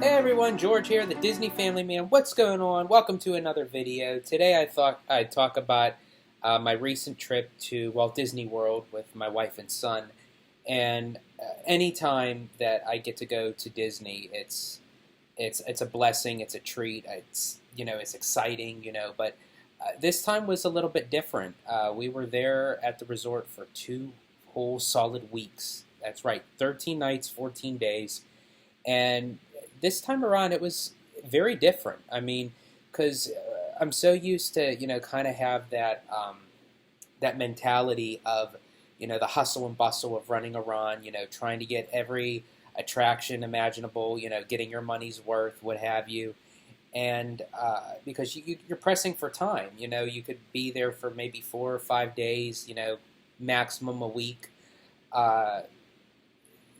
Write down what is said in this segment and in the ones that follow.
Hey everyone, George here, the Disney Family Man. What's going on? Welcome to another video. Today I thought I'd talk about my recent trip to Walt Disney World with my wife and son. And anytime that I get to go to Disney, it's a blessing, it's a treat, it's exciting, But this time was a little bit different. We were there at the resort for 2 whole solid weeks. That's right, 13 nights, 14 days. And this time around, it was very different. I mean, because I'm so used to, kind of have that mentality of, the hustle and bustle of running around, trying to get every attraction imaginable, getting your money's worth, what have you. And because you're pressing for time, you could be there for maybe 4 or 5 days, maximum a week. Uh,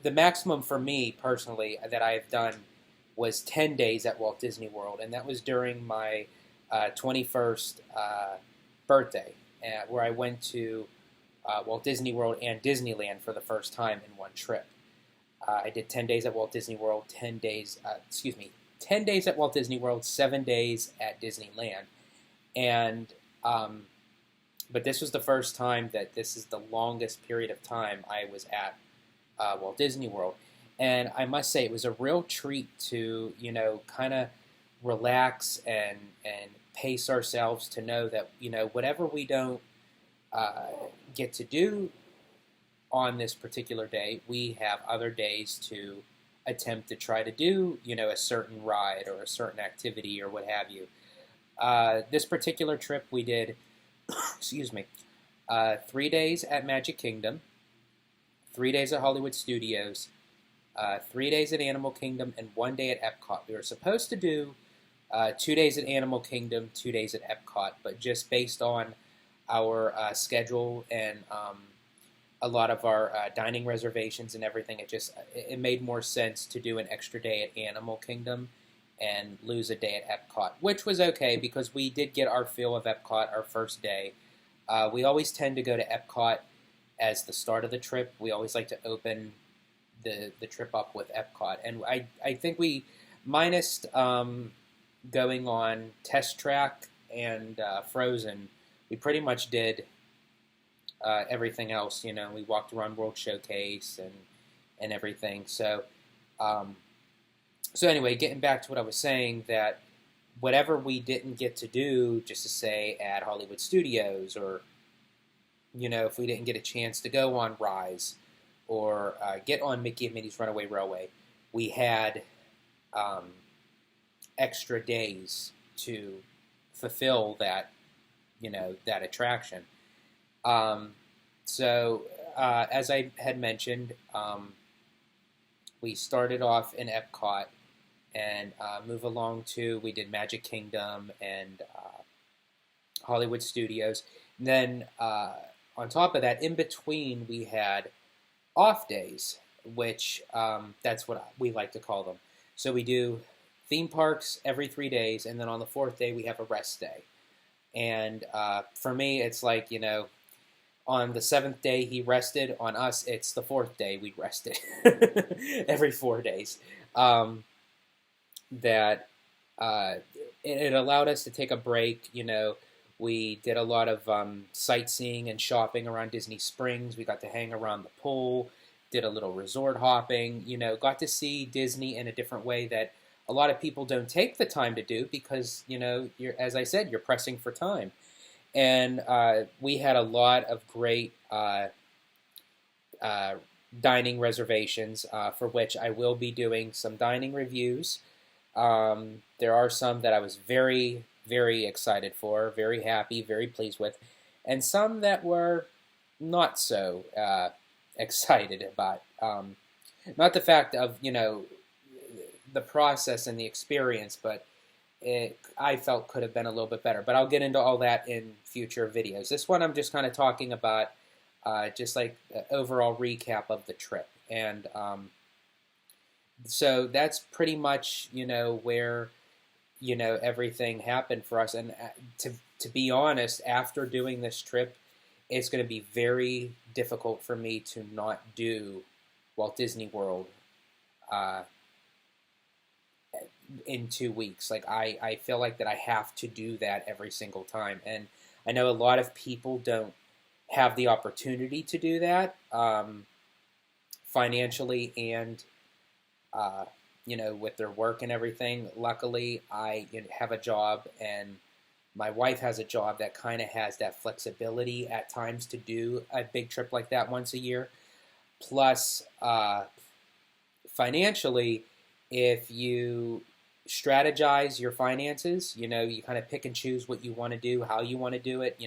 the maximum for me personally that I've done was 10 days at Walt Disney World, and that was during my 21st birthday, where I went to Walt Disney World and Disneyland for the first time in one trip. I did 10 days at Walt Disney World, 10 days at Walt Disney World, 7 days at Disneyland. And, but this was the first time that this is the longest period of time I was at Walt Disney World. And I must say, it was a real treat to, kind of relax and pace ourselves to know that, whatever we don't get to do on this particular day, we have other days to attempt to try to do, a certain ride or a certain activity or what have you. This particular trip we did, excuse me, 3 days at Magic Kingdom, 3 days at Hollywood Studios, 3 days at Animal Kingdom, and 1 day at Epcot. We were supposed to do 2 days at Animal Kingdom, 2 days at Epcot, but just based on our schedule and a lot of our dining reservations and everything, it made more sense to do an extra day at Animal Kingdom and lose a day at Epcot, which was okay because we did get our fill of Epcot our first day. We always tend to go to Epcot as the start of the trip. We always like to open the trip up with Epcot. And I think we, minus going on Test Track and Frozen, we pretty much did everything else. We walked around World Showcase and everything. So anyway, getting back to what I was saying, that whatever we didn't get to do, just to say at Hollywood Studios, or if we didn't get a chance to go on Rise or get on Mickey and Minnie's Runaway Railway, we had extra days to fulfill that attraction. So as I had mentioned, we started off in Epcot and move along to, we did Magic Kingdom and Hollywood Studios. And then on top of that, in between, we had off days, which that's what we like to call them. So we do theme parks every 3 days, and then on the fourth day, we have a rest day. And for me, it's like, on the seventh day he rested. On us, it's the fourth day we rested every 4 days. That it allowed us to take a break. We did a lot of sightseeing and shopping around Disney Springs. We got to hang around the pool, did a little resort hopping, got to see Disney in a different way that a lot of people don't take the time to do because, as I said, you're pressing for time. And we had a lot of great dining reservations, for which I will be doing some dining reviews. There are some that I was very, very excited for, very happy, very pleased with, and some that were not so excited about. Not the fact of, the process and the experience, but I felt could have been a little bit better. But I'll get into all that in future videos. This one I'm just kind of talking about just like an overall recap of the trip. And so that's pretty much, where, everything happened for us. And to be honest, after doing this trip, it's going to be very difficult for me to not do Walt Disney World in 2 weeks. Like I feel like that I have to do that every single time. And I know a lot of people don't have the opportunity to do that financially and uh, with their work and everything. Luckily, I have a job, and my wife has a job that kind of has that flexibility at times to do a big trip like that once a year. Plus, financially, if you strategize your finances, you kind of pick and choose what you want to do, how you want to do it.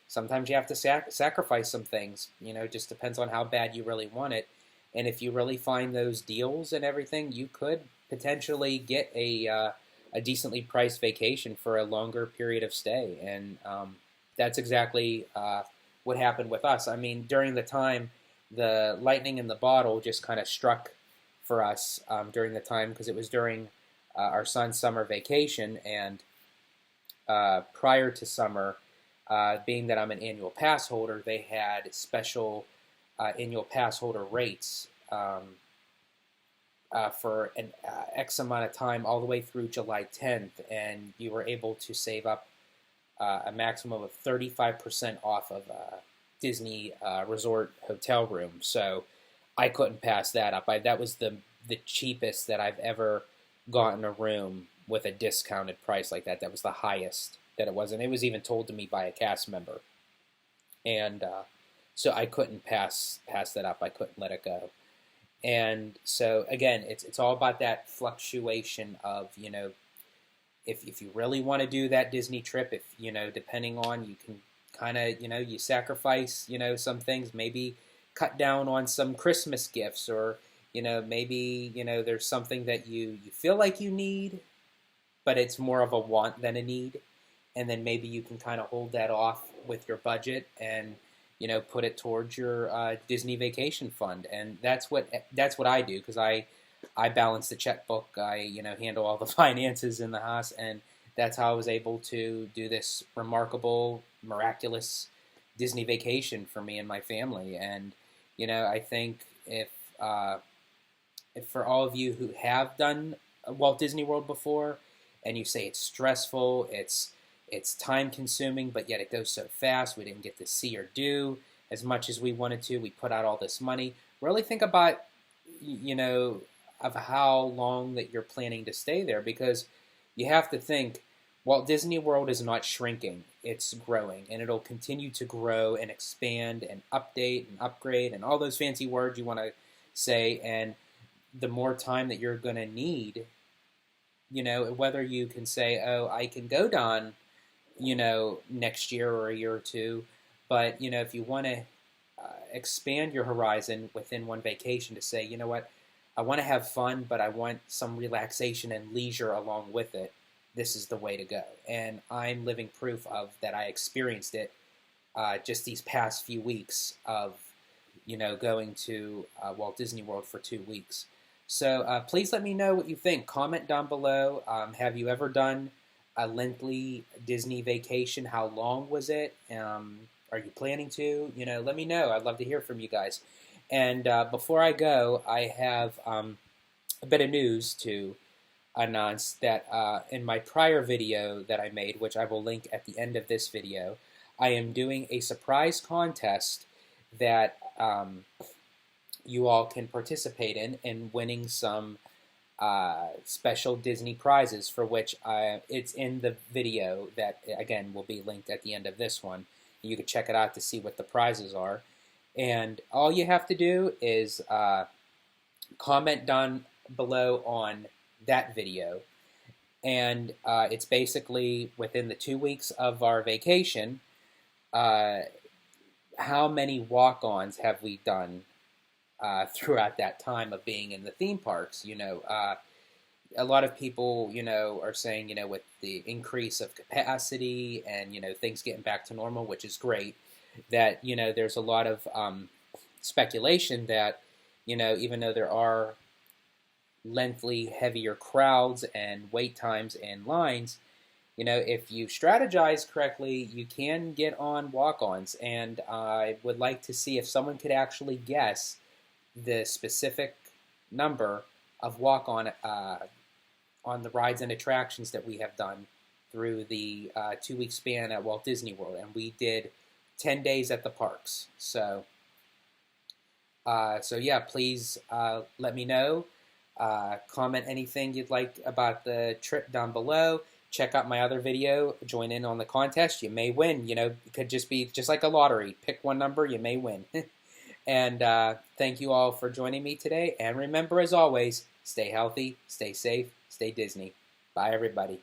Sometimes you have to sacrifice some things. It just depends on how bad you really want it. And if you really find those deals and everything, you could potentially get a decently priced vacation for a longer period of stay. And that's exactly what happened with us. I mean, during the time, the lightning in the bottle just kind of struck for us during the time, because it was during our son's summer vacation. And prior to summer, being that I'm an annual pass holder, they had special annual pass holder rates for an X amount of time all the way through July 10th, and you were able to save up a maximum of 35% off of a Disney resort hotel room. So I couldn't pass that up. That was the cheapest that I've ever gotten a room with a discounted price like that. That was the highest that it was, and it was even told to me by a cast member. And so I couldn't pass that up. I couldn't let it go. And so again, it's all about that fluctuation of, if you really want to do that Disney trip, if depending on, you can kind of you sacrifice some things, maybe cut down on some Christmas gifts, or maybe there's something that you feel like you need, but it's more of a want than a need, and then maybe you can kind of hold that off with your budget and put it towards your Disney vacation fund. And that's what I do, because I balance the checkbook. I handle all the finances in the house, and that's how I was able to do this remarkable, miraculous Disney vacation for me and my family. And I think if for all of you who have done Walt Disney World before, and you say it's stressful, it's time consuming, but yet it goes so fast, we didn't get to see or do as much as we wanted to, we put out all this money, really think about, of how long that you're planning to stay there, because you have to think, Walt Disney World is not shrinking, it's growing, and it'll continue to grow and expand and update and upgrade and all those fancy words you want to say. And the more time that you're going to need, whether you can say, oh, I can go down next year or a year or two. But, if you want to expand your horizon within one vacation to say, what, I want to have fun, but I want some relaxation and leisure along with it, this is the way to go. And I'm living proof of that. I experienced it just these past few weeks of, going to Walt Disney World for 2 weeks. So please let me know what you think. Comment down below. Have you ever done a lengthy Disney vacation? How long was it? Are you planning to? Let me know. I'd love to hear from you guys. And before I go, I have a bit of news to announce that in my prior video that I made, which I will link at the end of this video, I am doing a surprise contest that you all can participate in winning some special Disney prizes, for which it's in the video that, again, will be linked at the end of this one. You can check it out to see what the prizes are. And all you have to do is comment down below on that video. And it's basically within the 2 weeks of our vacation, how many walk-ons have we done throughout that time of being in the theme parks. A lot of people, are saying, with the increase of capacity and, things getting back to normal, which is great, that, there's a lot of speculation that, even though there are lengthy, heavier crowds and wait times and lines, if you strategize correctly, you can get on walk-ons. And I would like to see if someone could actually guess the specific number of walk-on on the rides and attractions that we have done through the 2 week span at Walt Disney World, and we did 10 days at the parks. So yeah, please let me know. Comment anything you'd like about the trip down below. Check out my other video. Join in on the contest. You may win. You know, it could just be just like a lottery. Pick one number, you may win. And thank you all for joining me today. And remember, as always, stay healthy, stay safe, stay Disney. Bye, everybody.